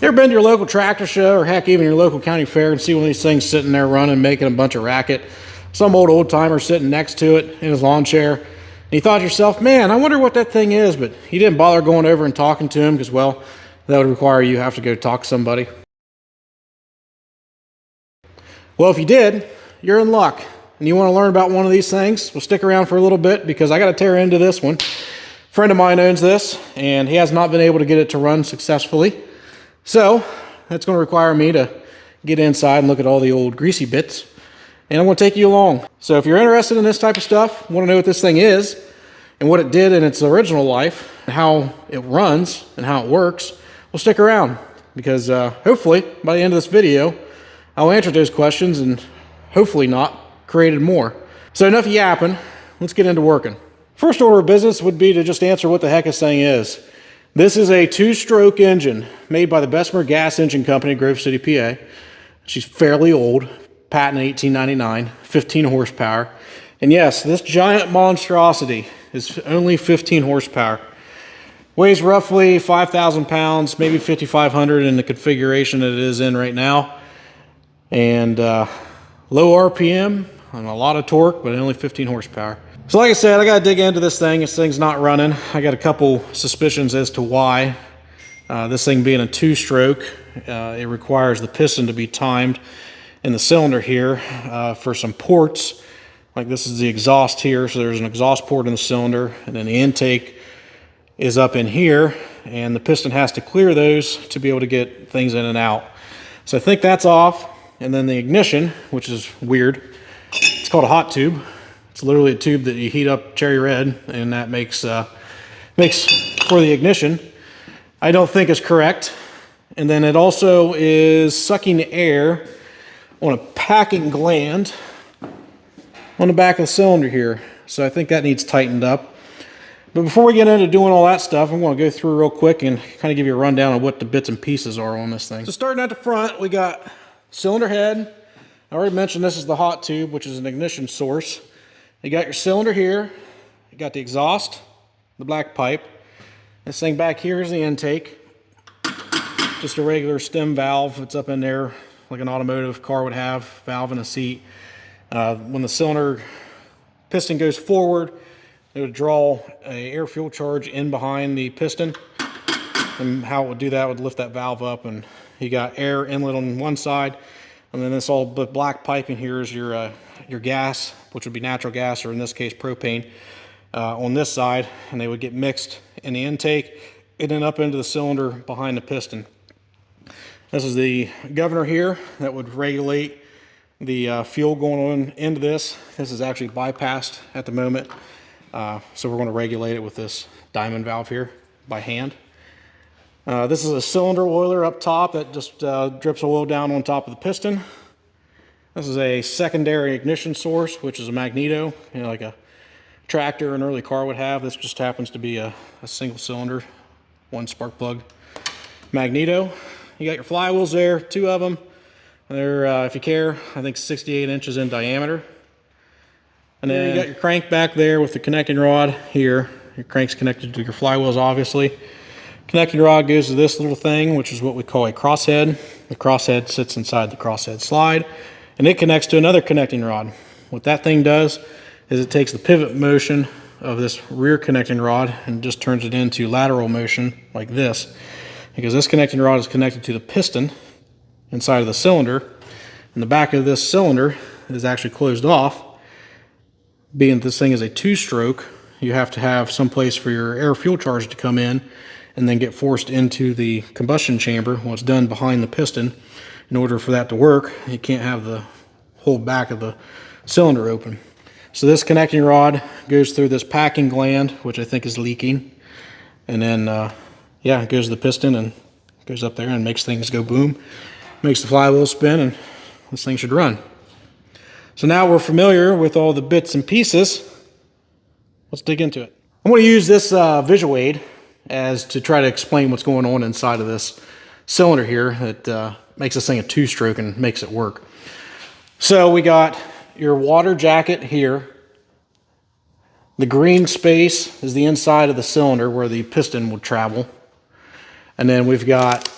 You ever been to your local tractor show, or heck, even your local county fair, and see one of these things sitting there running, making a bunch of racket? Some old timer sitting next to it in his lawn chair. And you thought to yourself, man, I wonder what that thing is, but you didn't bother going over and talking to him because, well, that would require you have to go talk to somebody. Well, if you did, you're in luck. And you want to learn about one of these things, well, stick around for a little bit because I got to tear into this one. A friend of mine owns this, and he has not been able to get it to run successfully. So that's going to require me to get inside and look at all the old greasy bits. And I'm going to take you along. So if you're interested in this type of stuff, want to know what this thing is, and what it did in its original life, and how it runs, and how it works, well, stick around. Because hopefully, by the end of this video, I'll answer those questions and hopefully not created more. So enough yapping, let's get into working. First order of business would be to just answer what the heck this thing is. This is a 2-stroke engine made by the Bessemer Gas Engine Company, Grove City, PA. She's fairly old, patent 1899, 15 horsepower. And yes, this giant monstrosity is only 15 horsepower. Weighs roughly 5,000 pounds, maybe 5,500 in the configuration that it is in right now. And low RPM and a lot of torque, but only 15 horsepower. So like I said, I got to dig into this thing. This thing's not running. I got a couple suspicions as to why. This thing being a 2-stroke, it requires the piston to be timed in the cylinder here for some ports. Like this is the exhaust here, so there's an exhaust port in the cylinder, and then the intake is up in here, and the piston has to clear those to be able to get things in and out. So I think that's off. And then the ignition, which is weird, it's called a hot tube. It's literally a tube that you heat up cherry red, and that makes for the ignition. I don't think is correct. And then it also is sucking air on a packing gland on the back of the cylinder here. So I think that needs tightened up. But before we get into doing all that stuff, I'm going to go through real quick and kind of give you a rundown of what the bits and pieces are on this thing. So starting at the front, we got cylinder head. I already mentioned this is the hot tube, which is an ignition source. You got your cylinder here. You got the exhaust, the black pipe. This thing back here is the intake. Just a regular stem valve. It's up in there like an automotive car would have, valve in a seat. When the cylinder piston goes forward, it would draw a air fuel charge in behind the piston. And how it would do that would lift that valve up, and you got air inlet on one side, and then this all but black pipe in here is your gas, which would be natural gas, or in this case propane, on this side, and they would get mixed in the intake and then up into the cylinder behind the piston. This is the governor here that would regulate the fuel going on into this. This is actually bypassed at the moment, so we're going to regulate it with this diamond valve here by hand. This is a cylinder oiler up top that just drips oil down on top of the piston. This is a secondary ignition source, which is a magneto, like a tractor or an early car would have. This just happens to be a single cylinder, one spark plug magneto. You got your flywheels there, 2 of them. They're, if you care, I think 68 inches in diameter. And then you got your crank back there with the connecting rod here. Your crank's connected to your flywheels, obviously. Connecting rod goes to this little thing, which is what we call a crosshead. The crosshead sits inside the crosshead slide, and it connects to another connecting rod. What that thing does is it takes the pivot motion of this rear connecting rod and just turns it into lateral motion like this. Because this connecting rod is connected to the piston inside of the cylinder, and the back of this cylinder is actually closed off. Being that this thing is a 2-stroke, you have to have some place for your air fuel charge to come in and then get forced into the combustion chamber. Well, it's done behind the piston. In order for that to work, you can't have the whole back of the cylinder open. So this connecting rod goes through this packing gland, which I think is leaking, and then yeah, it goes to the piston and goes up there and makes things go boom, makes the flywheel spin, and this thing should run. So now we're familiar with all the bits and pieces. Let's dig into it. I'm going to use this visual aid as to try to explain what's going on inside of this cylinder here that makes this thing a 2-stroke and makes it work. So we got your water jacket here. The green space is the inside of the cylinder where the piston would travel. And then we've got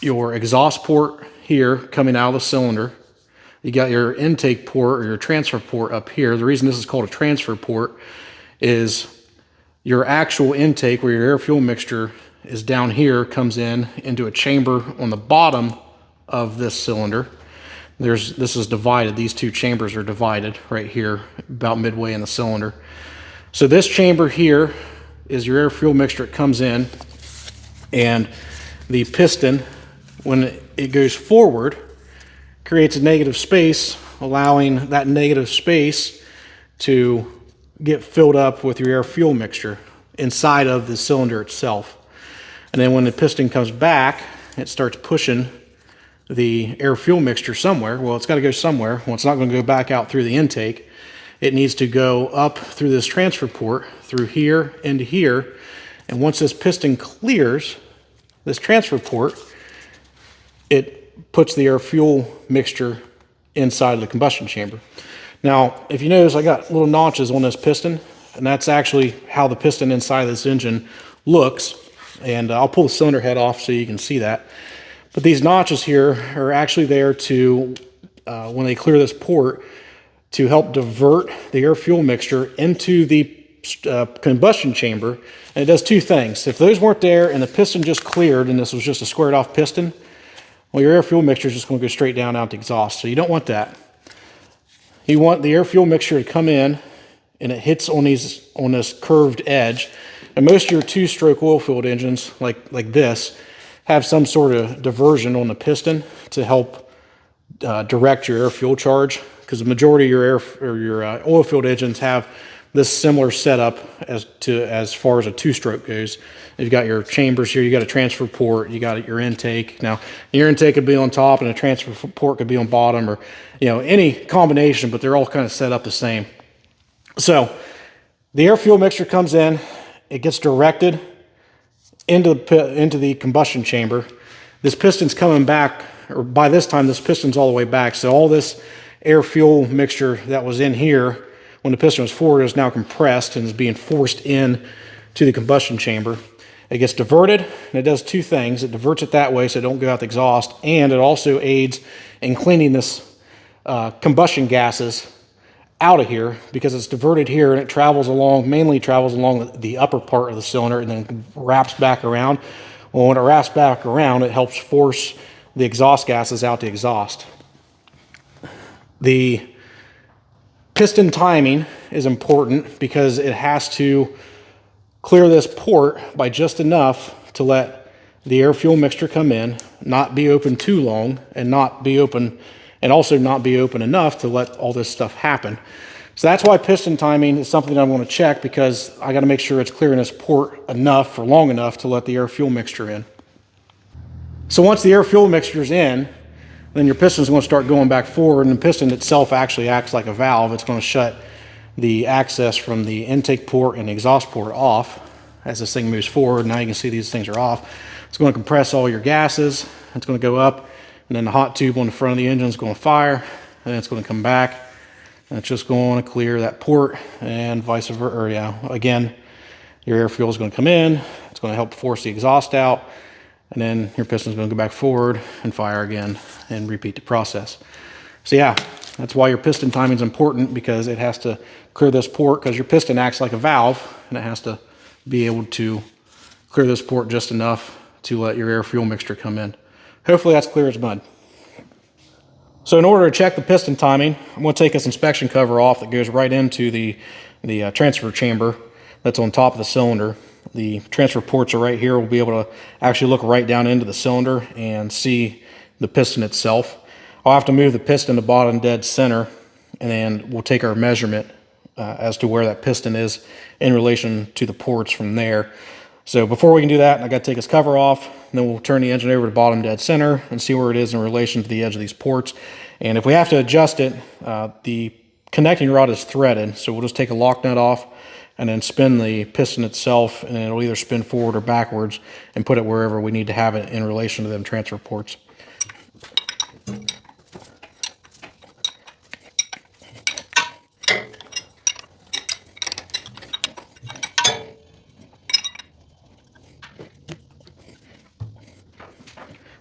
your exhaust port here coming out of the cylinder. You got your intake port or your transfer port up here. The reason this is called a transfer port is your actual intake, where your air fuel mixture is down here, comes into a chamber on the bottom of this cylinder. This is divided. These two chambers are divided right here, about midway in the cylinder. So this chamber here is your air fuel mixture. It comes in, and the piston, when it goes forward, creates a negative space, allowing that negative space to get filled up with your air fuel mixture inside of the cylinder itself. And then when the piston comes back, it starts pushing the air fuel mixture somewhere. Well, it's got to go somewhere. Well, it's not going to go back out through the intake. It needs to go up through this transfer port, through here into here. And once this piston clears this transfer port, it puts the air fuel mixture inside of the combustion chamber. Now, if you notice, I got little notches on this piston, and that's actually how the piston inside of this engine looks. And I'll pull the cylinder head off so you can see that. But these notches here are actually there to, when they clear this port, to help divert the air fuel mixture into the combustion chamber. And it does two things. If those weren't there and the piston just cleared and this was just a squared off piston, well, your air fuel mixture is just going to go straight down out the exhaust. So you don't want that. You want the air fuel mixture to come in and it hits on this curved edge. And most of your two-stroke oil-filled engines, like this, have some sort of diversion on the piston to help direct your air fuel charge. Because the majority of your oil-filled engines have this similar setup as far as a two-stroke goes. You've got your chambers here, you got a transfer port, you got your intake. Now, your intake could be on top and a transfer port could be on bottom, or any combination, but they're all kind of set up the same. So the air fuel mixture comes in, it gets directed into the combustion chamber. This piston's coming back, or by this time this piston's all the way back. So all this air fuel mixture that was in here when the piston was forward is now compressed and is being forced in to the combustion chamber. It gets diverted, and it does two things. It diverts it that way so it don't go out the exhaust, and it also aids in cleaning this combustion gases out of here, because it's diverted here and it mainly travels along the upper part of the cylinder and then wraps back around. Well, when it wraps back around, it helps force the exhaust gases out the exhaust. The piston timing is important because it has to clear this port by just enough to let the air fuel mixture come in, not be open too long, and also not be open enough to let all this stuff happen. So that's why piston timing is something that I want to check, because I got to make sure it's clearing this port enough for long enough to let the air fuel mixture in. So once the air fuel mixture is in, then your piston is going to start going back forward, and the piston itself actually acts like a valve. It's going to shut the access from the intake port and the exhaust port off as this thing moves forward. Now you can see these things are off. It's going to compress all your gases. It's going to go up, and then the hot tube on the front of the engine is going to fire, and then it's going to come back, and it's just going to clear that port, and vice versa. Again, your air fuel is going to come in. It's going to help force the exhaust out, and then your piston is going to go back forward and fire again and repeat the process. So yeah, that's why your piston timing is important, because it has to clear this port, because your piston acts like a valve, and it has to be able to clear this port just enough to let your air fuel mixture come in. Hopefully that's clear as mud. So in order to check the piston timing, I'm going to take this inspection cover off that goes right into the transfer chamber that's on top of the cylinder. The transfer ports are right here. We'll be able to actually look right down into the cylinder and see the piston itself. I'll have to move the piston to bottom dead center, and then we'll take our measurement as to where that piston is in relation to the ports from there. So before we can do that, I got to take this cover off, and then we'll turn the engine over to bottom dead center and see where it is in relation to the edge of these ports. And if we have to adjust it, the connecting rod is threaded, so we'll just take a lock nut off and then spin the piston itself, and it'll either spin forward or backwards and put it wherever we need to have it in relation to them transfer ports.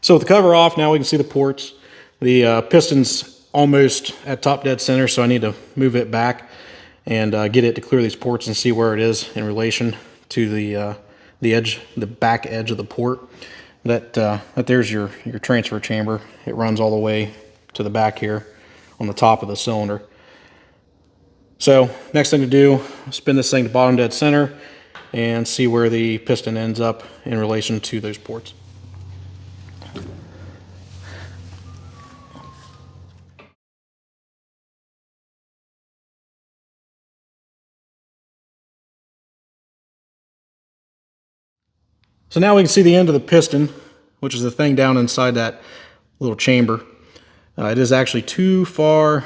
So with the cover off, now we can see the ports. The piston's almost at top dead center, so I need to move it back and get it to clear these ports and see where it is in relation to the back edge of the port. That there's your transfer chamber. It runs all the way to the back here on the top of the cylinder. So next thing to do, spin this thing to bottom dead center and see where the piston ends up in relation to those ports. So now we can see the end of the piston, which is the thing down inside that little chamber. It is actually too far,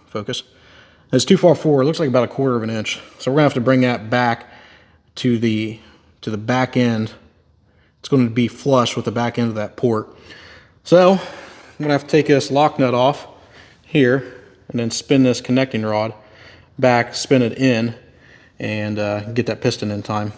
focus, it's too far forward. It looks like about 1/4 of an inch. So we're gonna have to bring that back to the back end. It's going to be flush with the back end of that port. So I'm gonna have to take this lock nut off here and then spin this connecting rod back, spin it in, and get that piston in time.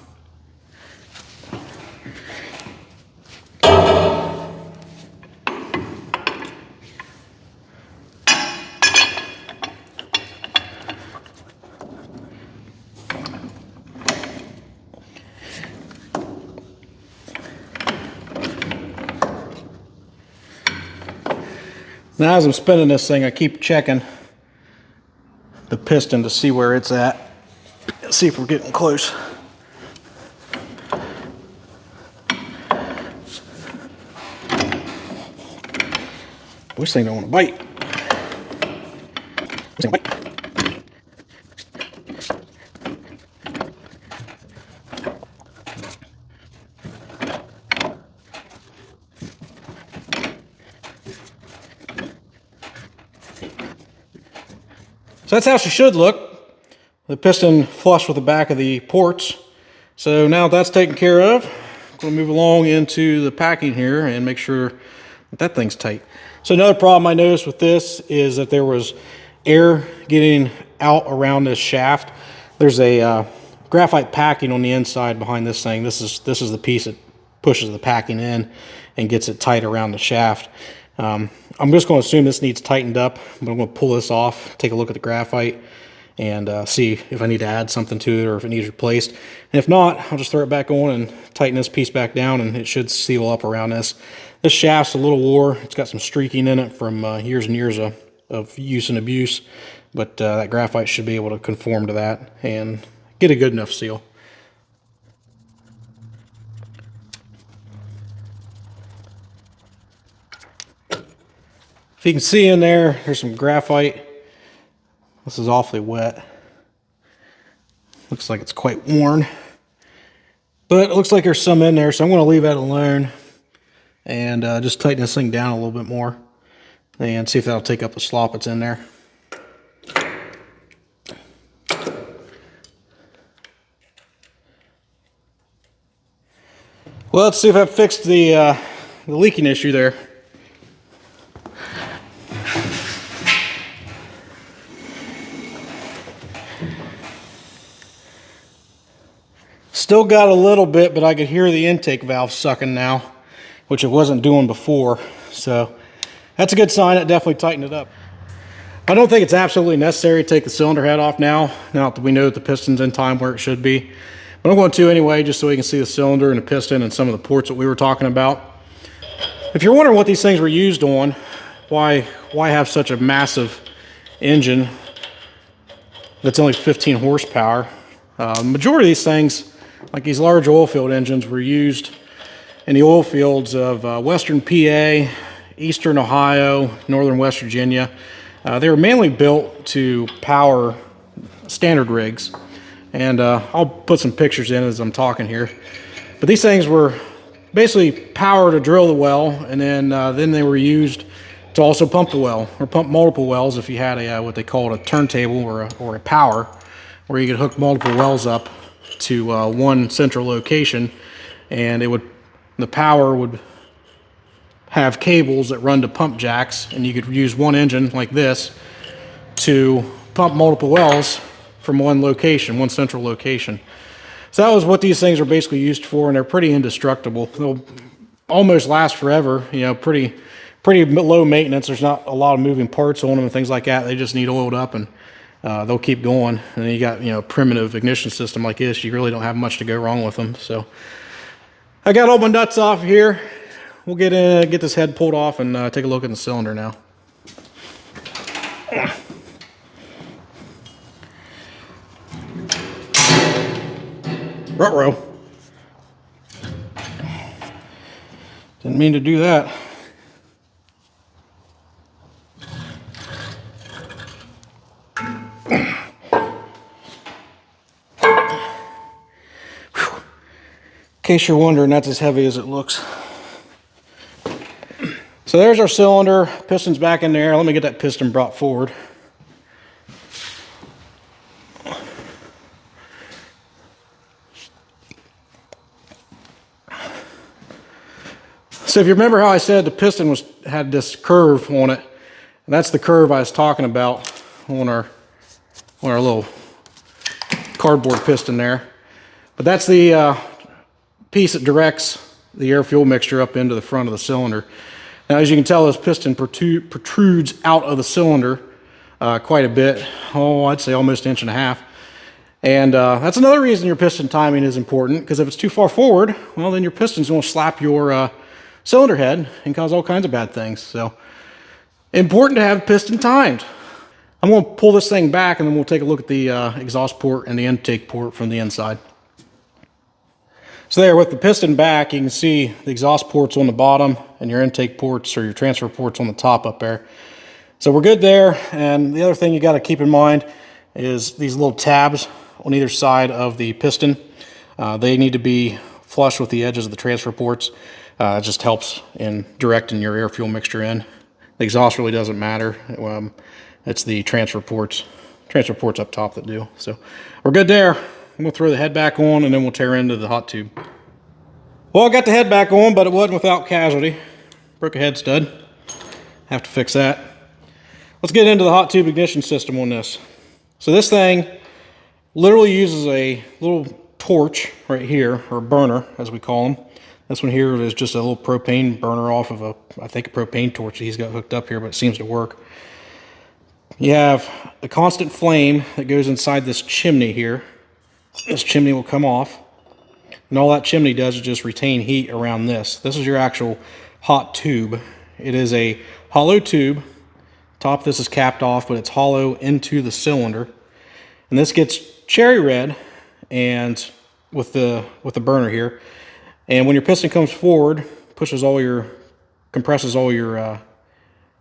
Now as I'm spinning this thing, I keep checking the piston to see where it's at. Let's see if we're getting close. This thing don't want to bite. This thing bite. So that's how she should look. The piston flush with the back of the ports. So now that's taken care of, I'm going to move along into the packing here and make sure that that thing's tight. So another problem I noticed with this is that there was air getting out around this shaft. There's a graphite packing on the inside behind this thing. This is the piece that pushes the packing in and gets it tight around the shaft. I'm just going to assume this needs tightened up, but I'm going to pull this off, take a look at the graphite, and see if I need to add something to it or if it needs replaced. And if not, I'll just throw it back on and tighten this piece back down, and it should seal up around this. This shaft's a little wore. It's got some streaking in it from years and years of use and abuse, but that graphite should be able to conform to that and get a good enough seal. If you can see in there, there's some graphite. This is awfully wet. Looks like it's quite worn. But it looks like there's some in there, so I'm going to leave that alone and just tighten this thing down a little bit more and see if that'll take up the slop that's in there. Well, let's see if I fixed the leaking issue there. Still got a little bit, but I could hear the intake valve sucking now, which it wasn't doing before. So that's a good sign. It definitely tightened it up. I don't think it's absolutely necessary to take the cylinder head off now that we know that the piston's in time where it should be. But I'm going to anyway, just so we can see the cylinder and the piston and some of the ports that we were talking about. If you're wondering what these things were used on, why have such a massive engine that's only 15 horsepower? The majority of these things, like these large oil field engines, were used in the oil fields of western PA, eastern Ohio, northern West Virginia. They were mainly built to power standard rigs, and I'll put some pictures in as I'm talking here. But these things were basically power to drill the well, and then they were used to also pump the well, or pump multiple wells if you had a what they called a turntable or a power, where you could hook multiple wells up to one central location, and the power would have cables that run to pump jacks, and you could use one engine like this to pump multiple wells from one location, one central location. So that was what these things are basically used for, and they're pretty indestructible. They'll almost last forever. You know, pretty low maintenance. There's not a lot of moving parts on them and things like that. They just need oiled up, and they'll keep going. And then you got, you know, primitive ignition system like this. You really don't have much to go wrong with them. So I got all my nuts off here. We'll get this head pulled off and take a look at the cylinder now. Ruh-roh. Didn't mean to do that. In case you're wondering, that's as heavy as it looks. So there's our cylinder. Piston's back in there. Let me get that piston brought forward. So if you remember how I said the piston had this curve on it, and that's the curve I was talking about on our little cardboard piston there. But that's the piece that directs the air-fuel mixture up into the front of the cylinder. Now, as you can tell, this piston protrudes out of the cylinder quite a bit. Oh, I'd say almost 1.5 inches. And that's another reason your piston timing is important, because if it's too far forward, well, then your piston's going to slap your cylinder head and cause all kinds of bad things. So important to have piston timed. I'm going to pull this thing back, and then we'll take a look at the exhaust port and the intake port from the inside. So there, with the piston back, you can see the exhaust ports on the bottom and your intake ports or your transfer ports on the top up there. So we're good there. And the other thing you got to keep in mind is these little tabs on either side of the piston. They need to be flush with the edges of the transfer ports. It just helps in directing your air-fuel mixture in. The exhaust really doesn't matter. It's the transfer ports up top that do. So we're good there. I'm going to throw the head back on, and then we'll tear into the hot tube. Well, I got the head back on, but it wasn't without casualty. Broke a head stud. Have to fix that. Let's get into the hot tube ignition system on this. So this thing literally uses a little torch right here, or burner as we call them. This one here is just a little propane burner off of I think a propane torch that he's got hooked up here, but it seems to work. You have a constant flame that goes inside this chimney here. This chimney will come off, and all that chimney does is just retain heat around this. This is your actual hot tube. It is a hollow tube. Top of this is capped off, but it's hollow into the cylinder. And this gets cherry red and with the burner here. And when your piston comes forward, compresses all your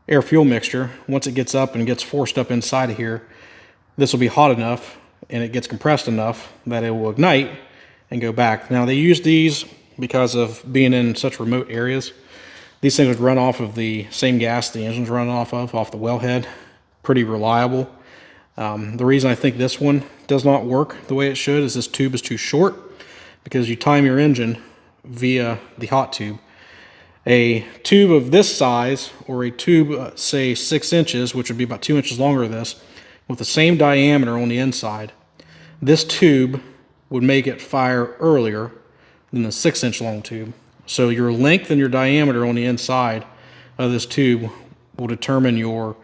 air-fuel mixture. Once it gets up and gets forced up inside of here, this will be hot enough and it gets compressed enough that it will ignite and go back. Now, they use these because of being in such remote areas. These things would run off of the same gas the engine's running off the wellhead. Pretty reliable. The reason I think this one does not work the way it should is this tube is too short, because you time your engine via the hot tube. A tube of this size, or a tube, say 6 inches, which would be about 2 inches longer than this, with the same diameter on the inside, this tube would make it fire earlier than the 6-inch long tube. So your length and your diameter on the inside of this tube will determine your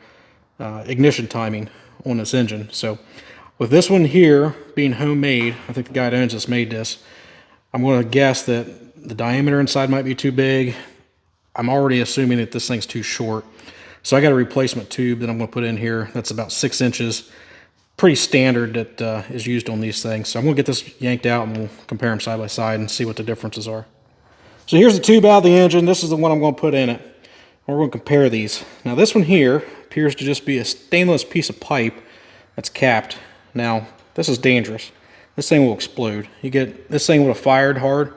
ignition timing on this engine. So with this one here being homemade, I think the guy that owns this made this, I'm going to guess that the diameter inside might be too big. I'm already assuming that this thing's too short. So I got a replacement tube that I'm going to put in here that's about 6 inches. Pretty standard that is used on these things. So I'm going to get this yanked out and we'll compare them side by side and see what the differences are. So here's the tube out of the engine. This is the one I'm going to put in it. We're going to compare these. Now this one here appears to just be a stainless piece of pipe that's capped. Now this is dangerous. This thing will explode. This thing would have fired hard.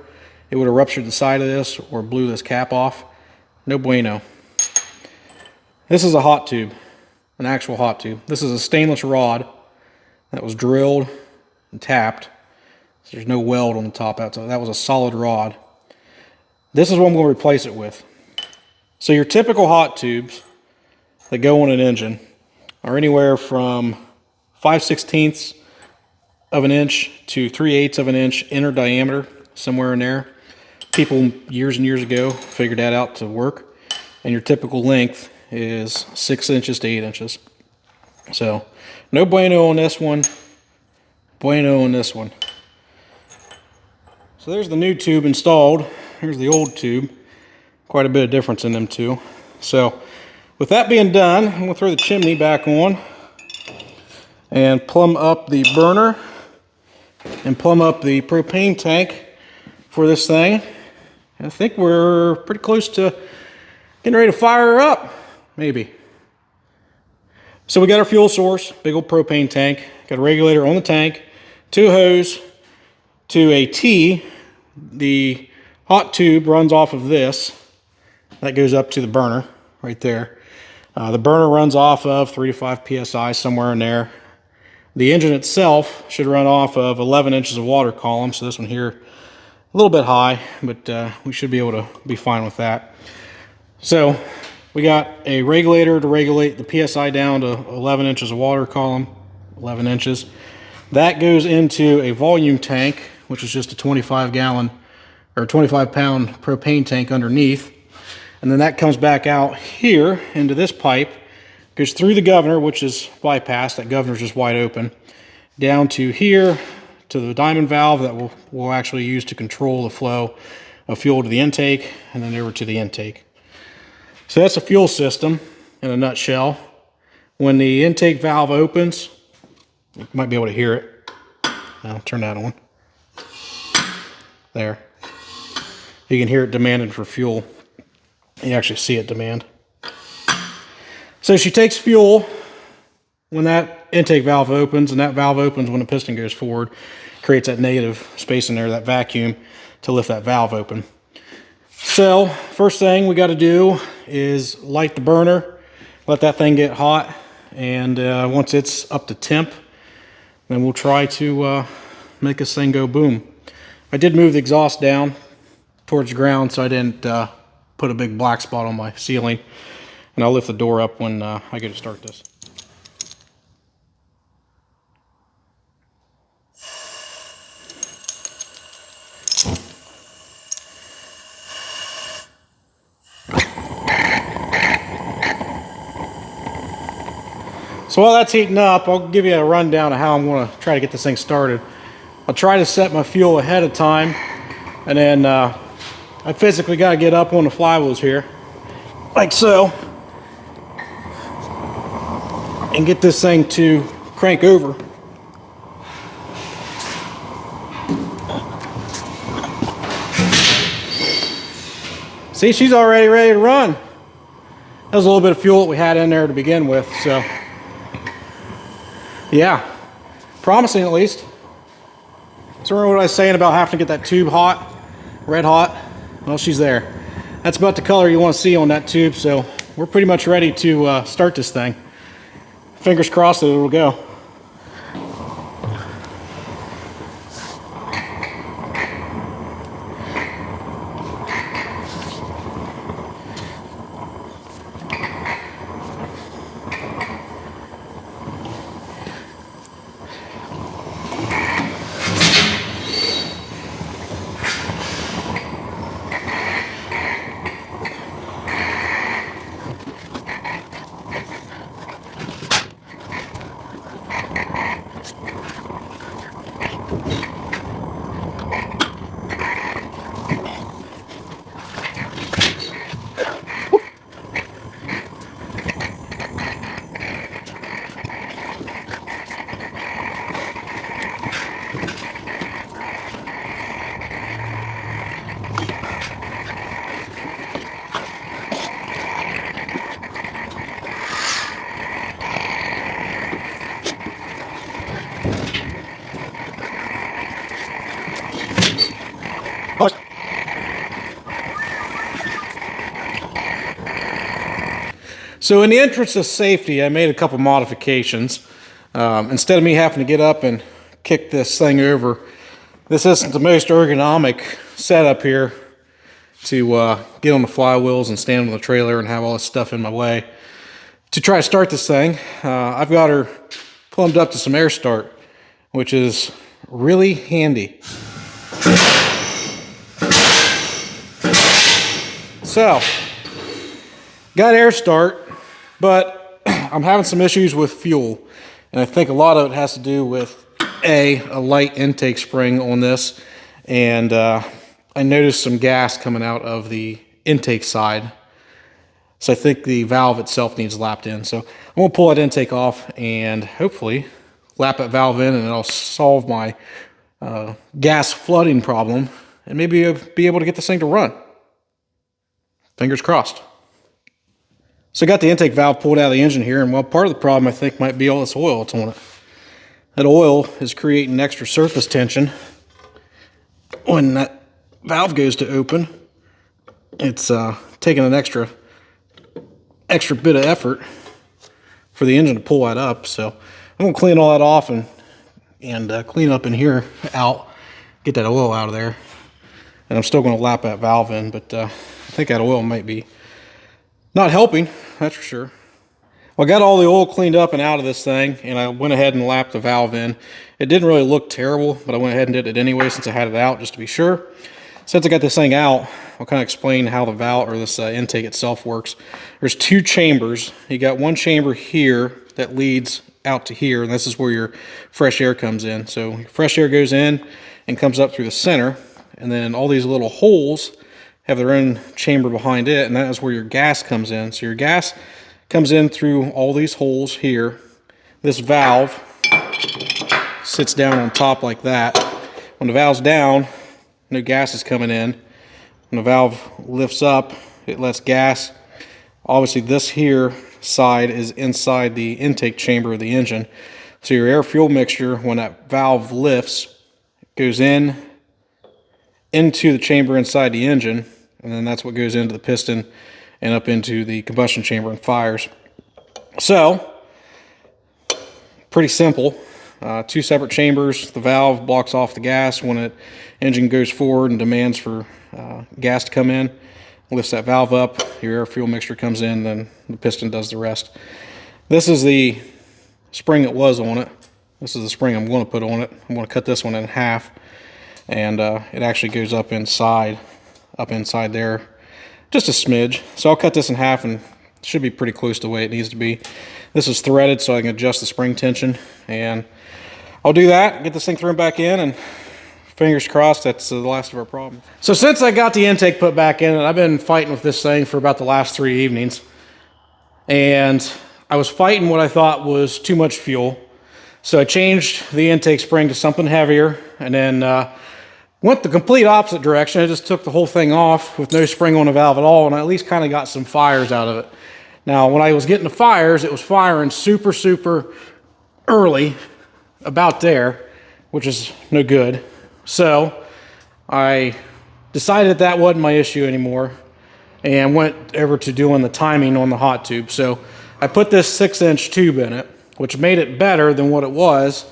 It would have ruptured the side of this or blew this cap off. No bueno. This is a hot tube, an actual hot tube. This is a stainless rod that was drilled and tapped. So there's no weld on the top. That was a solid rod. This is what I'm going to replace it with. So your typical hot tubes that go on an engine are anywhere from 5/16 of an inch to 3/8 of an inch inner diameter, somewhere in there. people years and years ago figured that out to work. And your typical length is 6 inches to 8 inches. So no bueno on this one, bueno on this one. So there's the new tube installed. Here's the old tube. Quite a bit of difference in them two. So with that being done, I'm gonna throw the chimney back on and plumb up the burner and plumb up the propane tank for this thing. I think we're pretty close to getting ready to fire her up, maybe. So we got our fuel source, big old propane tank, got a regulator on the tank, 2 hose to a T. The hot tube runs off of this. That goes up to the burner right there. The burner runs off of 3 to 5 psi, somewhere in there. The engine itself should run off of 11 inches of water column. So this one here, a little bit high, but we should be able to be fine with that. So we got a regulator to regulate the PSI down to 11 inches of water column, 11 inches. That goes into a volume tank, which is just a 25-gallon or 25-pound propane tank underneath. And then that comes back out here into this pipe, goes through the governor, which is bypassed. That governor's just wide open, down to here to the diamond valve that we'll actually use to control the flow of fuel to the intake, and then over to the intake. So that's a fuel system in a nutshell. When the intake valve opens, you might be able to hear it. I'll turn that on. There. You can hear it demanding for fuel. You actually see it demand. So she takes fuel when that intake valve opens, and that valve opens when the piston goes forward, creates that negative space in there, that vacuum, to lift that valve open. So first thing we got to do is light the burner, let that thing get hot, and once it's up to temp, then we'll try to make this thing go boom. I did move the exhaust down towards the ground so I didn't put a big black spot on my ceiling, and I'll lift the door up when I get to start this. So while that's heating up, I'll give you a rundown of how I'm going to try to get this thing started. I'll try to set my fuel ahead of time, and then I physically got to get up on the flywheels here, like so, and get this thing to crank over. See, she's already ready to run. That was a little bit of fuel that we had in there to begin with, so yeah, promising at least. So remember what I was saying about having to get that tube hot, red hot? Well, she's there. That's about the color you want to see on that tube, so we're pretty much ready to start this thing. Fingers crossed that it'll go. So in the interest of safety, I made a couple modifications. Instead of me having to get up and kick this thing over, this isn't the most ergonomic setup here to get on the flywheels and stand on the trailer and have all this stuff in my way. To try to start this thing, I've got her plumbed up to some air start, which is really handy. So, got air start, but I'm having some issues with fuel. And I think a lot of it has to do with a light intake spring on this. And I noticed some gas coming out of the intake side. So I think the valve itself needs lapped in. So I'm gonna pull that intake off and hopefully lap that valve in, and it'll solve my gas flooding problem, and maybe I'll be able to get this thing to run. Fingers crossed. So I got the intake valve pulled out of the engine here, and well, part of the problem I think might be all this oil that's on it. That oil is creating extra surface tension. When that valve goes to open, it's taking an extra bit of effort for the engine to pull that up. So I'm gonna clean all that off and clean up in here out, get that oil out of there. And I'm still gonna lap that valve in, but I think that oil might be not helping, that's for sure. Well, I got all the oil cleaned up and out of this thing, and I went ahead and lapped the valve in. It didn't really look terrible, but I went ahead and did it anyway since I had it out, just to be sure. Since I got this thing out, I'll kind of explain how the valve, or this intake itself, works. There's two chambers. You got one chamber here that leads out to here, and this is where your fresh air comes in. So fresh air goes in and comes up through the center, and then all these little holes have their own chamber behind it, and that is where your gas comes in. So your gas comes in through all these holes here. This valve sits down on top like that. When the valve's down, no gas is coming in. When the valve lifts up, it lets gas. Obviously this here side is inside the intake chamber of the engine. So your air fuel mixture, when that valve lifts, goes into the chamber inside the engine, and then that's what goes into the piston and up into the combustion chamber and fires. So, pretty simple. Two separate chambers. The valve blocks off the gas when the engine goes forward and demands for gas to come in. Lifts that valve up, your air fuel mixture comes in, then the piston does the rest. This is the spring that was on it. This is the spring I'm going to put on it. I'm going to cut this one in half, and it actually goes up inside there just a smidge. So I'll cut this in half, and it should be pretty close to the way it needs to be. This is threaded so I can adjust the spring tension, and I'll do that, get this thing thrown back in, and fingers crossed that's the last of our problems. So since I got the intake put back in, and I've been fighting with this thing for about the last 3 evenings, and I was fighting what I thought was too much fuel. So I changed the intake spring to something heavier, and then went the complete opposite direction. I just took the whole thing off with no spring on the valve at all, and I at least kind of got some fires out of it. Now, when I was getting the fires, it was firing super, super early, about there, which is no good. So I decided that wasn't my issue anymore, and went over to doing the timing on the hot tube. So I put this 6-inch tube in it, which made it better than what it was,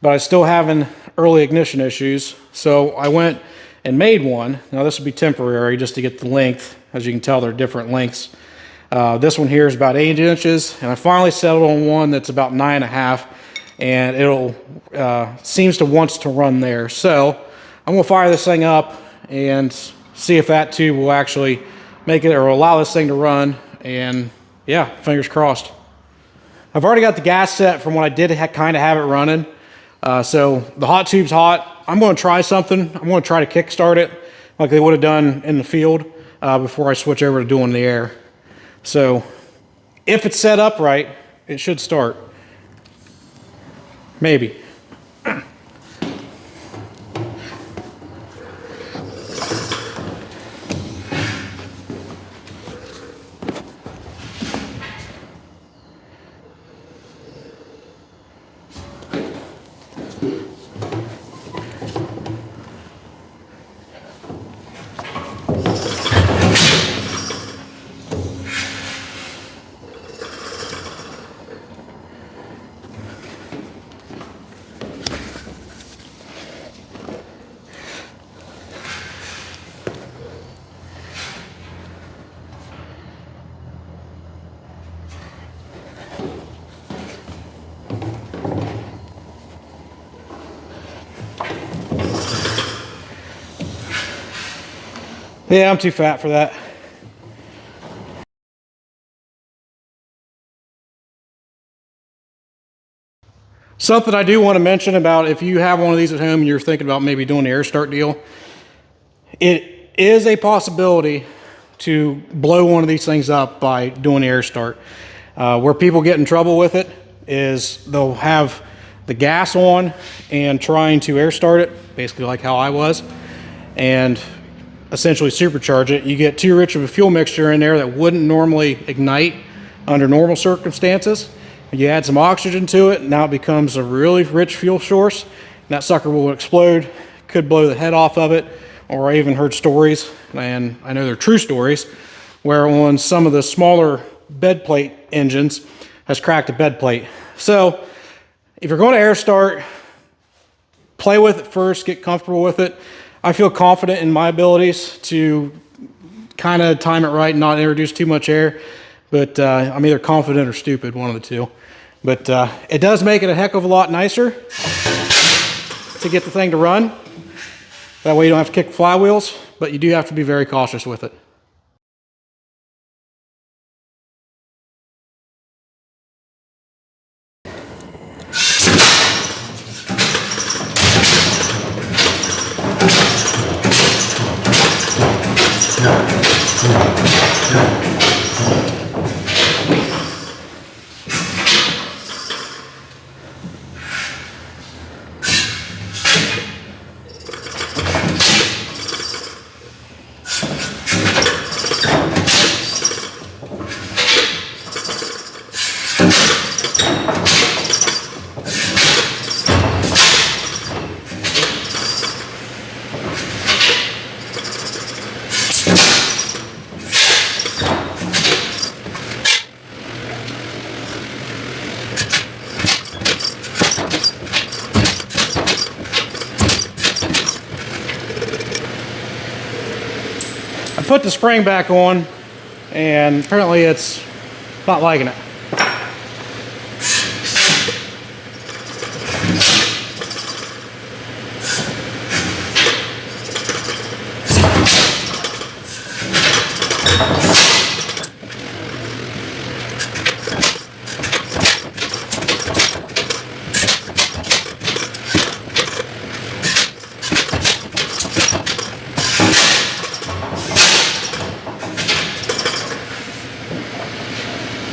but I was still having early ignition issues. So I went and made one. Now this would be temporary just to get the length. As you can tell, they're different lengths. This one here is about 8 inches, and I finally settled on one that's about 9.5, and it'll seems to wants to run there. So I'm gonna fire this thing up and see if that tube will actually make it, or allow this thing to run. And yeah, fingers crossed. I've already got the gas set from when I did kind of have it running. So the hot tube's hot. I'm going to try something. I'm going to try to kickstart it like they would have done in the field before I switch over to doing the air. So if it's set up right, it should start. Maybe. Yeah, I'm too fat for that. Something I do want to mention about if you have one of these at home and you're thinking about maybe doing the air start deal, it is a possibility to blow one of these things up by doing the air start. Where people get in trouble with it is they'll have the gas on and trying to air start it, basically like how I was, and essentially supercharge it. You get too rich of a fuel mixture in there that wouldn't normally ignite under normal circumstances. You add some oxygen to it, now it becomes a really rich fuel source, and that sucker will explode, could blow the head off of it. Or I even heard stories, and I know they're true stories, where on some of the smaller bed plate engines has cracked a bed plate. So if you're going to air start, play with it first, get comfortable with it. I feel confident in my abilities to kind of time it right and not introduce too much air, but I'm either confident or stupid, one of the two. But it does make it a heck of a lot nicer to get the thing to run. That way you don't have to kick flywheels, but you do have to be very cautious with it. I put the spring back on, and apparently it's not liking it.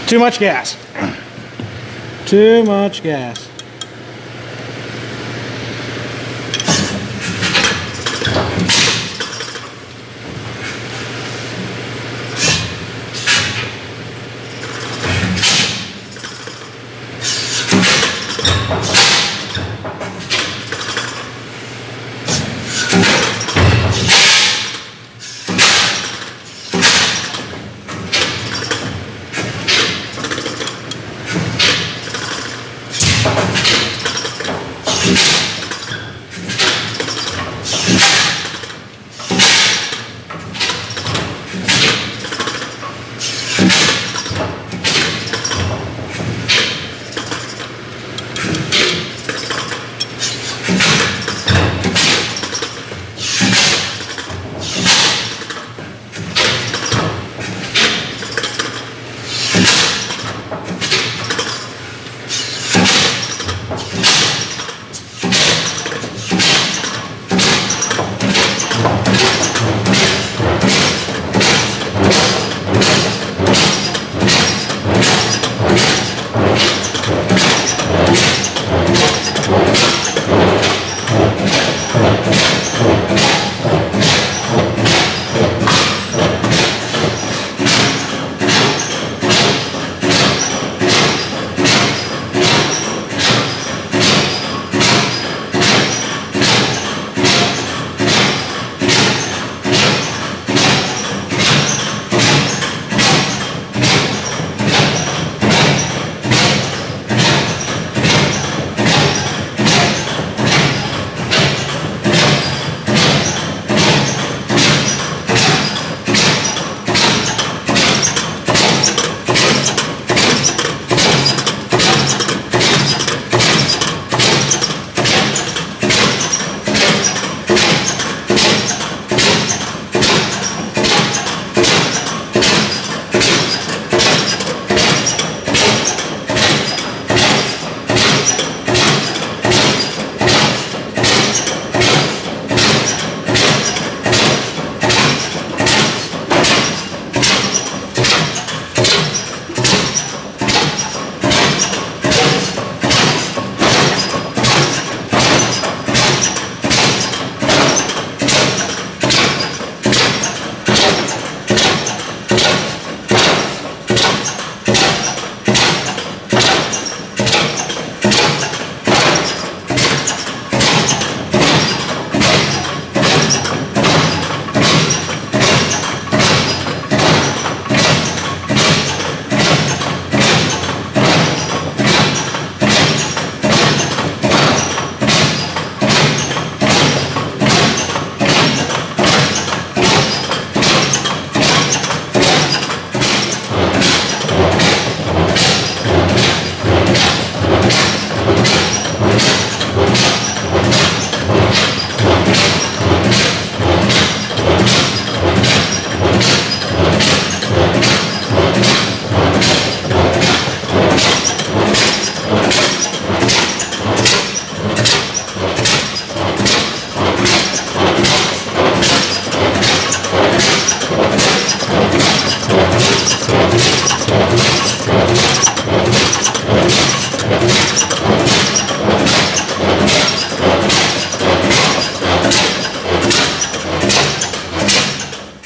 Too much gas. Too much gas.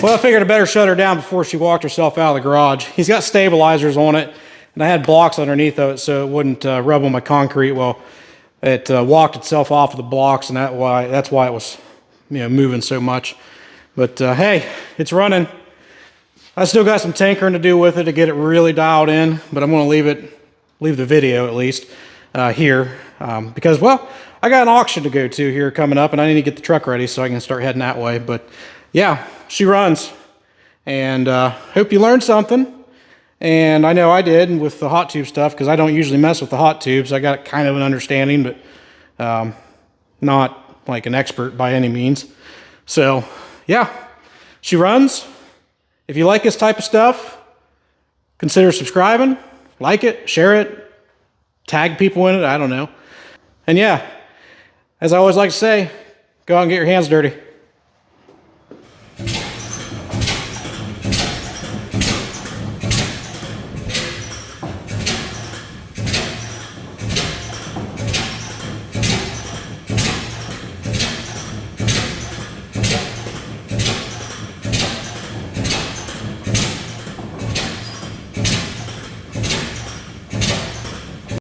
Well, I figured I better shut her down before she walked herself out of the garage. He's got stabilizers on it, and I had blocks underneath of it so it wouldn't rub on my concrete. Well, it walked itself off of the blocks, and that's why it was, moving so much. But hey, it's running. I still got some tinkering to do with it to get it really dialed in, but I'm going to leave the video at least here because, well, I got an auction to go to here coming up, and I need to get the truck ready so I can start heading that way. But yeah, she runs, and hope you learned something. And I know I did with the hot tube stuff because I don't usually mess with the hot tubes. I got kind of an understanding, but not like an expert by any means. So yeah, she runs. If you like this type of stuff, consider subscribing, like it, share it, tag people in it, I don't know. And yeah, as I always like to say, go out and get your hands dirty.